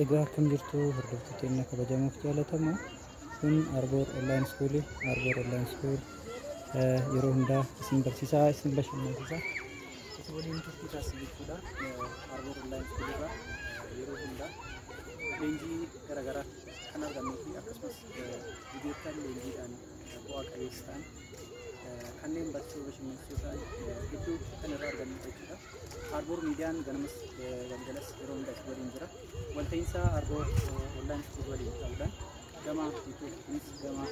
Egaa akkam jirtu hordoftoota kabajamoo fi jaalatamoo kun Arboor Online School yeroo hundaa isin barsiisaa isin bashannansiisaa isin waliin turtii taasisuudha. Arboor Online School irraa yeroo hundaa leenjii garaagaraa kan argannuu fi akkasumas viidiyoowwan leenjiidhaan bu'aa qabeessa ta'an kanneen barsiisuu bashannansiisuu ta'an hedduu kan irraa argannu jechuudha. Arboor miidiyaan ganamas galgalas yeroo hundaa isin waliin jira. Walta'iinsa Arboor Online School waliin ta'uudhaan gama YouTube, gama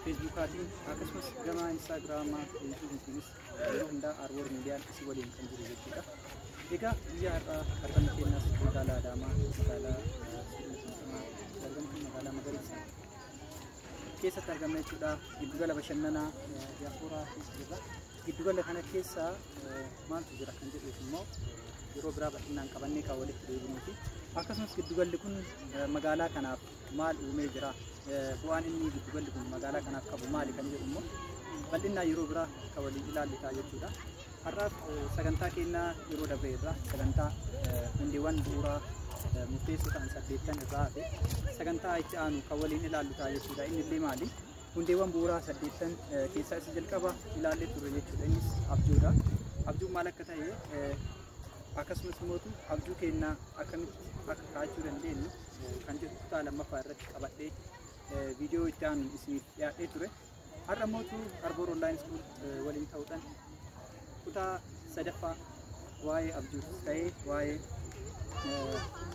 Facebookaatiin akkasumas gama Instagraamaa, YouTubeetiinis yeroo hundaa Arboor miidiyaan isin waliin kan jiru jechuudha. Egaa biyya har'aa argamni keenyas magaalaa Adaamaa, magaalaa Magariisa keessatti argamna jechuudha. Giddugala bashannanaa Diyaasporaa jirra. Giddugala kana keessa maaltu jira kan jedhuuf immoo yeroo biraa bal'inaan qabannee kan walitti deebinuuti. Akkasumas giddugalli kun magaalaa kanaaf maal uumee jira? Bu'aan inni giddugalli kun magaalaa kanaaf qabu maali kan jedhu immoo bal'inaan yeroo biraa kan waliin ilaallu ta'a jechuudha. Har'aaf sagantaa keenyaa yeroo dabre irraa sagantaa hundeewwan bu'uuraa murteessoo ta'an 8 irraa hafe sagantaa itti aanu kan waliin ilaallu ta'a jechuudha. Inni illee maali? Hundeewwan bu'uuraa 8 keessaa isa jalqaba ilaallee turre jechuudha. Innis abjuudha. Abjuun maal akka ta'e akkasumas immoo abjuu keenyaa akkamitti akka kaa'achuu dandeenyu kan jedhu kutaa lammaffaa irratti qabadhee viidiyoo itti aanu isiniif dhiyaadhee ture. Har'a immoo Arboor Online School waliin ta'uudhaan kutaa sadaffaa waa'ee abjuus ta'ee waa'ee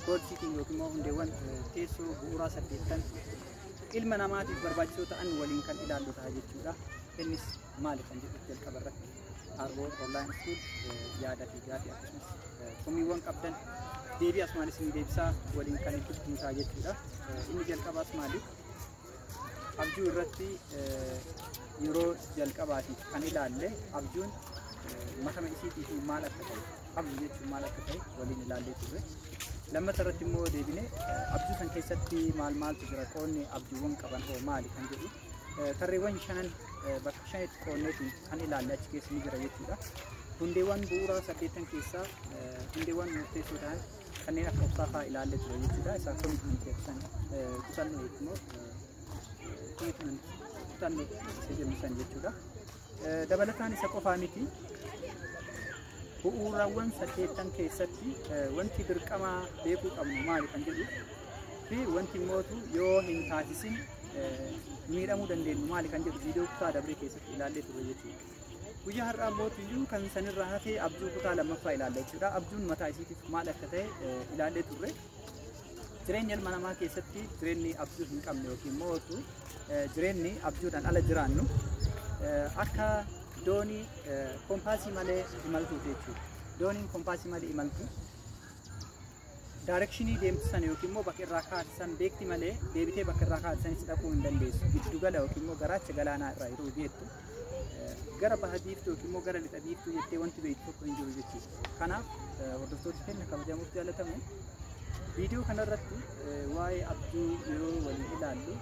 goal seeking yookiin immoo hundeewwan teessoo bu'uuraa 8 ilma namaatiif barbaachisoo ta'an waliin kan ilaallu ta'a jechuudha. Innis maali kan jedhu jalqaba irratti Arboor Online School yaada fi gaaffii akkasumas komiiwwan qabdan deebii asumaan isin deebisaa waliin kan itti dhufnuusaa jechuudha. Inni jalqabaas maali? Abjuu irratti yeroo jalqabaatiif kan ilaalle abjuun matama isiitii fi maal akka ta'e abjuu jechuun maal akka ta'e waliin ilaallee turre. Lammata irratti immoo deebine abjuu san keessatti maaltu jira qoonni abjuuwwan qaban hoo maali kan jedhu tarreewwan shanan bakka shanitti qoonneetiin kan ilaalle achi keessa ni jira jechuudha. Hundeewwan bu'uuraa 8 keessaa hundeewwan murteessoo ta'an kanneen akka obsaafaa ilaalle ture jechuudha. Isaa komiitii kutannoo immoo kutannoo isa jennu san jechuudha. Dabalataan isa qofaa miti. Bu'uuraawwan 8 keessatti wanti dirqamaa beekuu qabnu maali kan jedhu fi wanti immoo yoo hin taasisin miidhamuu dandeenyu maali kan jedhu viidiyoo kutaa dabree keessatti ilaallee turre jechuudha. Guyyaa har'aa mootiyyuu kan sanirraa hafee abjuu kutaa lammaffaa ilaalle jechuudha. Abjuun mataa isiitiif maal akka ta'e ilaallee turre. Jireenya ilma namaa keessatti jireenyi abjuu hin qabne yookiin immoo jireenyi abjuudhaan ala jiraannu akka doonii kompaasii malee imaltuuti jechuudha. Dooniin kompaasii malee imaltu directionii deemsisan yookiin immoo bakka irraa kaatisan beekti malee deebitee bakka irraa kaatisanis dhaquu hin dandeessu. Giddugala yookiin immoo garaacha galaanaa irraa yeroo beektu gara baha biiftuu yookiin immoo gara lixa biiftuu jettee wanti beektu tokko hin jiru jechuudha. Kanaaf hordoftoota keenya kabajamoo fi jaallatamoo viidiyoo kanarratti waa'ee abjuu yeroo waliin ilaallu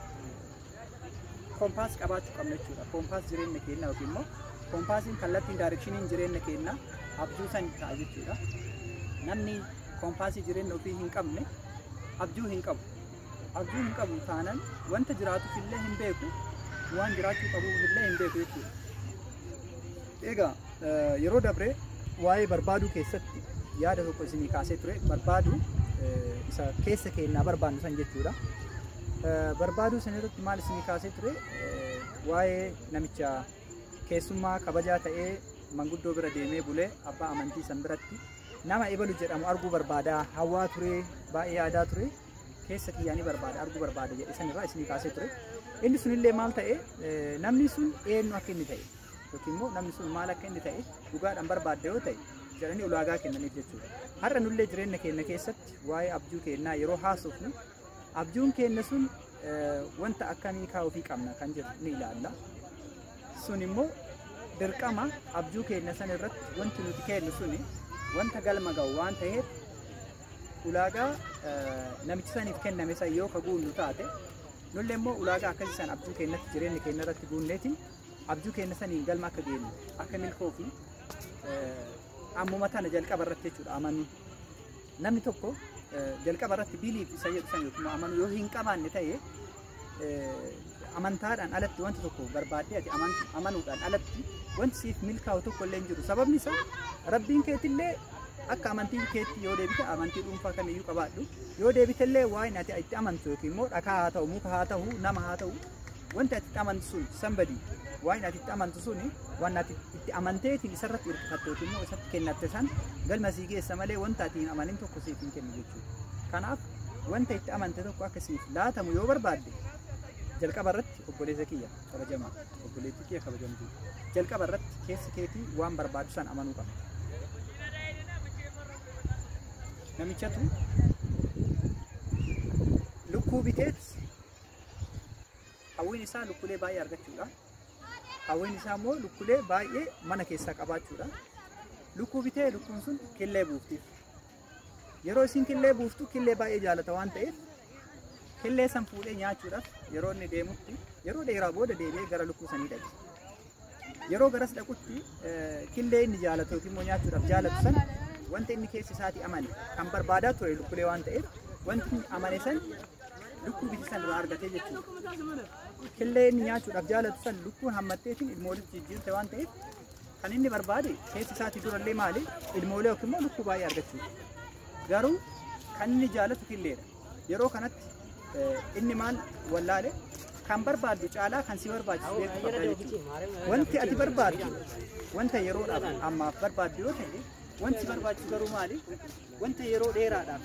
kompaas qabaachuu qabna jechuudha. Kompaas jireenya keenya yookiin immoo kompaasiin kallattiin directioniin jireenya keenya abjuu san ta'a jechuudha. Namni kompaasii jireenya ofii hin qabne abjuu hin qabu. Abjuu hin qabu taanaan wanta jiraatuuf illee hin beeku, waan jiraachuu qabu illee hin beeku jechuudha. Egaa yeroo dabre waa'ee barbaaduu keessatti yaada tokko isinii kaasee ture. Barbaaduu isa keessa keenyaa barbaannu san jechuudha. Barbaaduu san irratti maal isinii kaasee ture? Waa'ee namicha keessummaa kabajaa ta'ee manguddoo bira deemee bulee abbaa amantii san biratti nama ebalu jedhamu arguu barbaada, hawwaa ture, baay'ee yaadaa ture, keessa kiyyaanii barbaada, arguu barbaada jedhe sanirraa isinii kaasee ture. Inni sunillee maal ta'e? Namni sun eenyu akka inni ta'e yookiin immoo namni sun maal akka inni ta'e dhugaadhaan barbaadde yoo ta'e jedhanii ulaagaa kennaniif jechuudha. Har'a nullee jireenya keenya keessatti waa'ee abjuu keenyaa yeroo haasofnu abjuun keenya sun wanta akkamii kaa'uufii qabna kan jedhu ni ilaalla. Sun immoo dirqama abjuu keenya san irratti wanti nuti kennu suni wanta galma ga'u waan ta'eef ulaagaa namichi saniif kenname san yoo ka guunnu taate nullee immoo ulaagaa akkasii san abjuu keenyatti jireenya keenya irratti guunneetiin abjuu keenya saniin galma akka geenyu akka milkoo fi ammuma tana jalqaba irratti jechuudha amanuu. namni tokko jalqaba irratti biliif isa jedhu san yookiin amanu yoo hin qabaanne ta'e amantaadhaan alatti wanti tokko barbaadde ati amanuudhaan alatti wanti siif milkaa'u tokko illee hin jiru. Sababni isaa rabbiin keetillee akka amantii keetti yoo deebite amantii dhuunfaa kamiyyuu qabaadhu yoo deebite illee waan ati itti amantu yookiin immoo dhakaa haa ta'u muka haa ta'u nama haa ta'u wanti ati itti amantu sun somebody waan ati itti amantu suni waan ati itti amanteetiin isarratti hirkifatte yookiin immoo isatti kennatte san galma sii geessa malee wanta ati hin amanin tokko siif hin kennu jechuudha. Kanaaf wanta itti amante tokko akka siif laatamu yoo barbaadde jalqaba irratti obboleessa kiyya kabajamaa obboleettii kiyya kabajamtuu jalqaba irratti keessi keetii waan barbaadu san amanuu qaba. Namichatu lukkuu biteet hawwiin isaa lukkulee baay'ee argachuudha. Hawwiin isaa immoo lukkulee baay'ee mana keessaa qabaachuudha. Lukkuu bitee lukkuun sun killee buuftiif. Yeroo isin killee buuftu killee baay'ee jaalata waan ta'eef killee san fuudhee nyaachuudhaaf yeroo inni deemutti yeroo dheeraa booda deebi'ee gara lukkuu sanii dhaqe. Yeroo garas dhaqutti killee inni jaalatu yookiin immoo nyaachuudhaaf jaalatu san wanti inni keessi isaatii amane kan barbaadaa ture lukkulee waan ta'eef wanti inni amane san lukkuu biti san irraa argatee jechuudha. Killee inni nyaachuudhaaf jaalatu san lukkuun hammatteetiin ilmoolitti jijjiirte waan ta'eef kan inni barbaade keessi isaatii durallee maali ilmoolee yookiin immoo lukkuu baay'ee argachuudha. Garuu kan inni jaalatu killeedha. Yeroo kanatti inni maal wallaale kan barbaaddu caalaa kan si barbaachisu beekuu jechuudha. Wanti ati barbaaddu wanta yeroodhaaf ammaaf barbaaddu yoo ta'e wanti barbaachisu garuu maali? Wanta yeroo dheeraadhaaf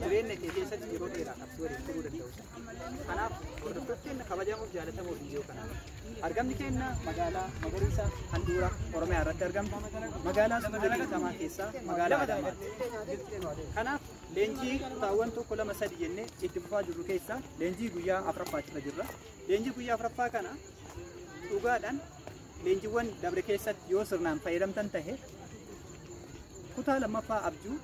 jireenya kee keessatti yeroo dheeraadhaaf si waliin turuu danda'u. Kanaaf hordoftoonni kabajamuuf jaalatamoo viidiyoo kanaa argamni keenya magaalaa magariisa handhuura Oromiyaa irratti argamtu magaalaa Sumalee keessaa magaalaa Adaamaatti. Kanaaf leenjii kutaawwan tokko lama sadi jennee itti fufaa jirru keessaa leenjii guyyaa afuraffaatti jirra. Leenjii guyyaa afuraffaa kana dhugaadhaan leenjiiwwan dabre keessatti yoo sirnaan fayyadamtan ta'e kutaa lammaffaa abjuu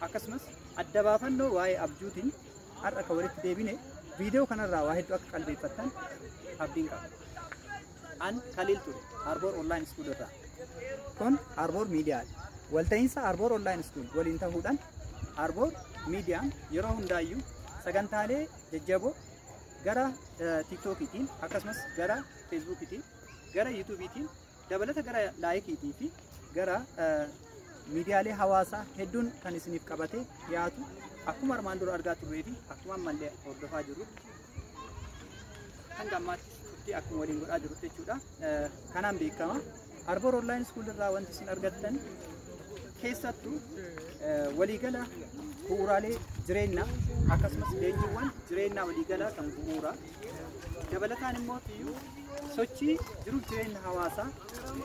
akkasumas adda baafannoo waa'ee abjuutiin har'a akka walitti deebine viidiyoo kanarraa waa hedduu akka qalbeeffattan abdiin qaba. An Khalil ture Arboor Online School irraa. Kun Arboor Miidiyaadha. Walta'iinsa Arboor Online School waliin ta'uudhaan Arboor Miidiyaan yeroo hundaayyuu sagantaalee jajjaboo gara TikTokiitiin akkasumas gara Feesbuukiitiin gara YouTube'itiin dabalata gara laayikiitii fi gara miidiyaalee hawaasaa hedduun kan isiniif qabatee dhiyaatu akkuma armaan dura argaa turree fi akkuma ammallee hordofaa jirru hanga ammaatti turtii akkuma waliin godhaa jirru jechuudha. Kanaan beekama Arboor Online School irraa wanti isin argattan keessattuu waliigala bu'uuraalee jireenyaa akkasumas leenjiiwwan jireenyaa waliigalaa kan bu'uuraa dabalataan immoo sochii jiruuf jireenya hawaasaa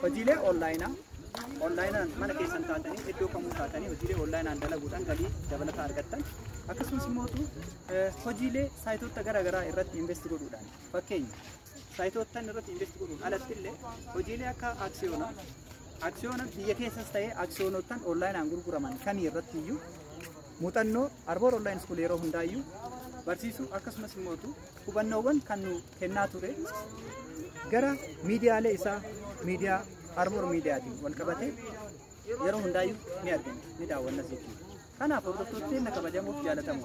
hojiilee onlaayinaan mana keessan taatanii iddoo kamuu taatanii hojiilee onlaayinaan dalaguudhaan galii dabalataa argattan akkasumas immoo hojiilee saayitoota garaagaraa irratti investi godhuudhaan fakkeenya saayitoottan irratti investi godhuun alatti illee hojiilee akka aksiyoona biyya keessas ta'ee aksiyoonoottan onlaayinaan gurguraman kamii irratti iyyuu muuxannoo Arboor Online School yeroo hundaayyuu barsiisuu akkasumas immoo hubannoowwan kan nu kennaa ture gara miidiyaalee isaa miidiyaa Arboor Miidiyaatiin wal qabatee yeroo hundaayyuu ni argina ni daawwanna jechuudha. Kanaaf hordoftoonni kabajamuuf jaalatamu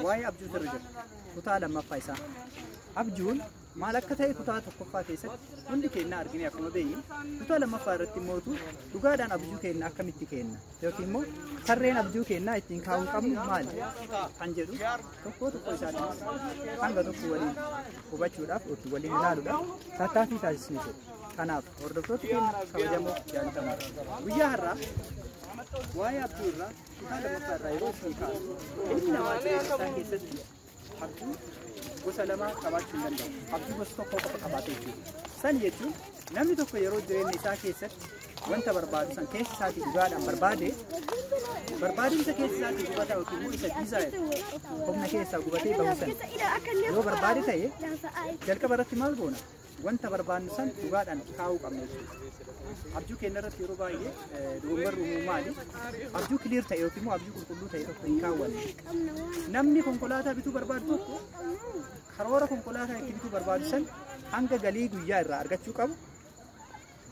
waa'ee abjuu sirri jira kutaa lammaffaa isaa. Abjuun maal akka ta'e kutaa tokkoffaa keessatti hundi keenya argine akkuma beeyne kutaa lammaffaa irratti immoo dhugaadhaan abjuu keenya akkamitti kenna yookiin immoo tarreen abjuu keenyaa ittiin kaa'uu qabnu maali kan jedhu tokko isaanii hanga tokko waliin hubachuudhaaf yookiin waliin ilaaluudhaaf tattaaffii taasisuu. Kanaaf hordoftoonni keenya kabajamuuf jaalatamu guyyaa har'aa waa'ee abjuu irraa kutaa lammaffaa irraa yeroo isin kaasu ilmi namaa jireenya isaa keessatti abjuu gosa lama qabaachuu hin danda'u. Abjuu gosa tokko qofa qabaatee jechuudha. San jechuun namni tokko yeroo jireenya isaa keessatti wanta barbaadu san keessa isaatii dhugaadhaan barbaadinsa keessa isaatii gubataa yookiin immoo isa diizaayir humna keessaa gubatee bahu san yoo barbaade ta'e jalqaba irratti maal goona? Wanta barbaadnu san dhugaadhaan kaa'uu qabna jechuudha. Abjuu keenya irratti yeroo baay'ee dogongorri uumamu maali? Abjuu kiliir ta'e yookiin immoo abjuu qulqulluu ta'e tokko hin kaawwanne. Namni konkolaataa bituu barbaadu tokko karoora konkolaataa itti bituu barbaadu san hanga galii guyyaa irraa argachuu qabu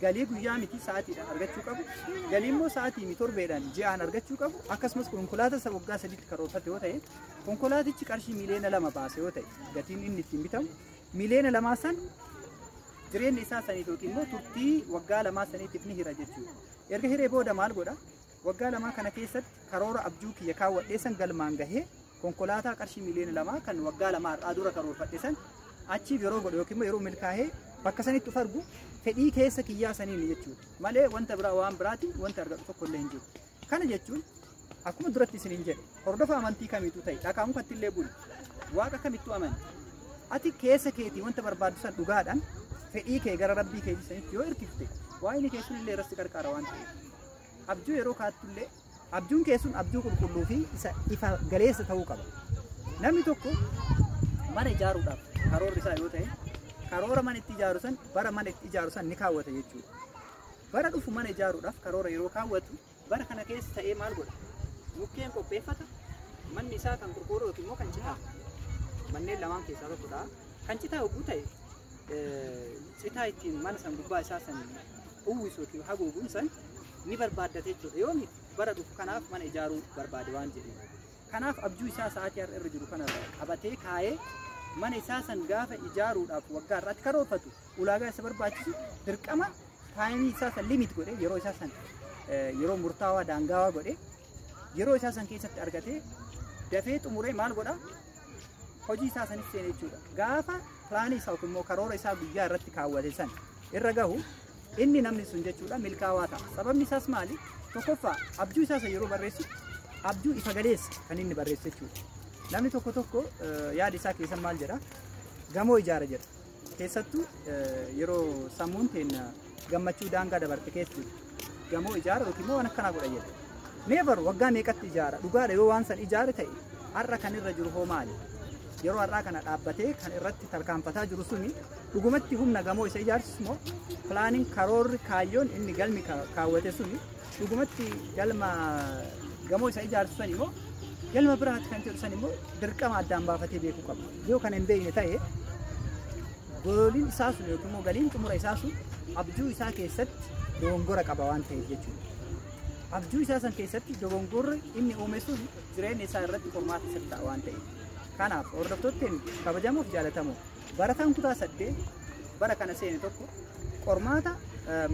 galii guyyaa miti sa'aatiidhaan argachuu qabu. Galii immoo sa'aatii mi torbeedhaan ji'aan argachuu qabu. Akkasumas konkolaataa isa waggaa 3tti karoorfate yoo ta'e konkolaatichi qarshii miliyoona 2 baase yoo ta'e gatiin inni ittiin bitamu miliyoona 2 san jireenya isaa saniif yookiin immoo turtii waggaa 2 saniitiif ni hira jechuudha. Erga hiree booda maal godha? Waggaa 2 kana keessatti karoora abjuu kiyya kaawwadhee san galmaan gahee konkolaataa qarshii miliyoona 2 kan waggaa 2 irraa dura karoorfadhe san achiif yeroo godhu yookiin immoo yeroo milkaa'ee bakka sanitti of argu fedhii keessa kiyyaa saniin jechuudha. Malee wanta biraa waan biraati wanta argatu tokko illee hin jiru. Kana jechuun akkuma duratti isiniin jedhe hordofa amantii kamiitu ta'e dhakaa mukatti illee bulu waaqa kamittuu amani. Ati keessa keetii wanta barbaadu san dhugaadhaan fedhii kee gara rabbii keetii sanitti yoo hirkifte waa'ini kee sun illee irratti qarqara waan ta'eef. Abjuu yeroo kaatullee abjuun kee sun abjuu qulqulluu fi isa ifa galeessa ta'uu qaba. Namni tokko mana ijaaruudhaaf karoorri isaa yoo ta'e karoora mana itti ijaaru san bara mana itti ijaaru san ni kaawwata jechuudha. Bara dhufu mana ijaaruudhaaf karoora yeroo kaawwatu bara kana keessa ta'ee maal godha? Mukkeen qopheeffata. Manni isaa kan qorqoorroo yookiin immoo kan citaa. Manneen lamaan keessaa tokkodha. Kan citaa yogguu ta'e citaa ittiin mana san gubbaa isaa san uwwisu yookiin haguuguun san ni barbaaddate jechuudha. Yoomi bara dhufu kanaaf mana ijaaruu barbaade waan jedheef. Kanaaf abjuu isaa sa'aatii har'a irra jiru kana qabatee kaa'ee mana isaa san gaafa ijaaruudhaaf waggaa irratti karoorfatu ulaagaa isa barbaachisu dirqama taayimii isaa san limit godhe yeroo isaa san yeroo murtaawaa daangaawaa godhe yeroo isaa san keessatti argatee dafee xumuree maal godha hojii isaa sanis seene jechuudha. Gaafa pilaanii isaa yookiin immoo karoora isaa guyyaa irratti kaawwate san irra gahu inni namni sun jechuudha milkaawaa ta'a. Sababni isaas maali? Tokkoffaa abjuu isaa san yeroo barreessu abjuu ifa galeessa kan inni barreessu jechuudha. Namni tokko yaada isaa keessa maal jedha? Gamoo ijaara jedha. Keessattuu yeroo sammuun teenya gammachuu daangaa dabarte keessatti gamoo ijaara yookiin immoo waan akkanaa godha jedha. Neevar waggaa meeqatti ijaara? Dhugaadha yoo waan san ijaare ta'e har'a kan irra jiru hoo maali? Yeroo har'aa kana dhaabbatee kan irratti tarkaanfataa jiru suni dhugumatti humna gamoo isa ijaarsisu moo pilaaniin karoorri kaayyoon inni galmi kaawwate suni dhugumatti galma gamoo isa ijaarsisu sani moo galma biraatti kan jedhu sani moo dirqama addaan baafatee beekuu qaba. Yoo kana hin beekne ta'e goliin isaa sun yookiin immoo galiin xumura isaa sun abjuu isaa keessatti dogongora qaba waan ta'eef jechuudha. Abjuu isaa san keessatti dogongorri inni uume sun jireenya isaa irratti qormaata isa ta'a waan ta'eef. Kanaaf hordoftootteen kabajamuuf jaalatamu barataan kutaa 8 bara kana seene tokko qormaata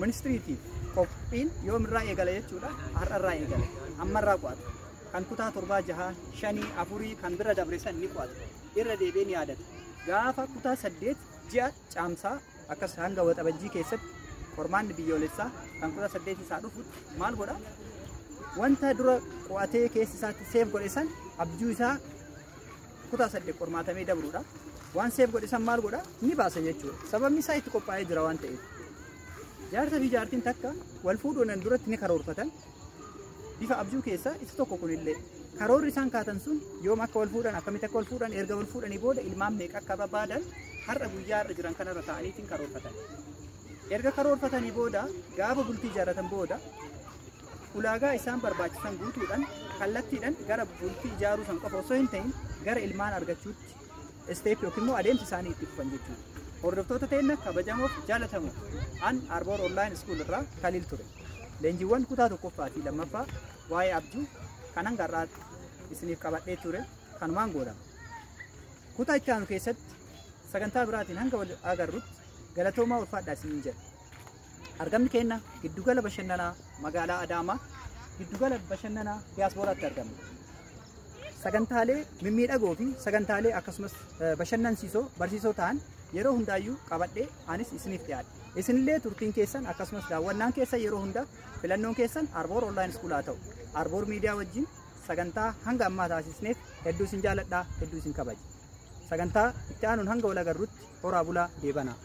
ministiriitiif qophiin yoomirraa eegala jechuudha. Har'arraa eegala ammarraa qo'ata. Kan kutaa 7 6 5 4 kan bira dabreessan ni qo'ata. Irra deebi'ee ni yaadata. Gaafa kutaa 8 ji'a caamsaa akkas hanga waxabajjii keessatti qormaanni biyyoolessaa kan kutaa 8 isaa dhufutti maal godha? Wanta dura qo'atee keessa isaatti seef godhe san abjuu isaa kutaa 8 qormaatamee dabruudha. Waan seef godhe san maal godha? Ni baasa jechuudha. Sababni isaa itti qophaa'ee jira waan ta'eef. Jaarsa fi jaartiin takka wal fuudhuun duratti ni karoorfatan. Bifa abjuu keessa isa tokko kunillee karoorri isaan kaatan sun yoom akka wal fuudhan akkamitti akka wal fuudhan erga wal fuudhanii booda ilmaan meeqa akka barbaadan har'a guyyaa irra jiran kanarra ta'aniitiin karoorfatan. Erga karoorfatanii booda gaafa bultii ijaarratan booda ulaagaa isaan barbaachisan guutuudhaan kallattiidhaan gara bultii ijaaruu san qofa osoo hin ta'in gara ilmaan argachuutti isteep yookiin immoo adeemsi isaanii itti dhufan jechuudha. Hordoftoota teenya kabajamoof jaalatamu an Arboor Online School irraa Kaliil ture. Leenjiiwwan kutaa 1ffaa fi 2ffaa waa'ee abjuu kan hanga har'aatti isiniif qabadhee ture kanumaan goolama. Kutaa itti aanu keessatti sagantaa biraatiin hanga wal agarrutti galatoomaa ulfaadhaa isiniin jedha. Argamni keenya giddugala bashannanaa magaalaa Adaamaa giddugala bashannanaa Diyaaspooraatti argamna. Sagantaalee mimmiidhagoo fi sagantaalee akkasumas bashannansiisoo barsiisoo ta'an yeroo hundaayyuu qabadhee anis isiniif dhiyaadha. Isinillee turtiin keessan akkasumas daawwannaan keessan yeroo hunda filannoon keessan Arboor Online School haa ta'u. Arboor Miidiyaa wajjin sagantaa hanga ammaa taasisneef hedduu isin jaaladhaa, hedduu isin kabaja. Sagantaa itti aanuun hanga wal agarrutti horaa bulaa deebanaa.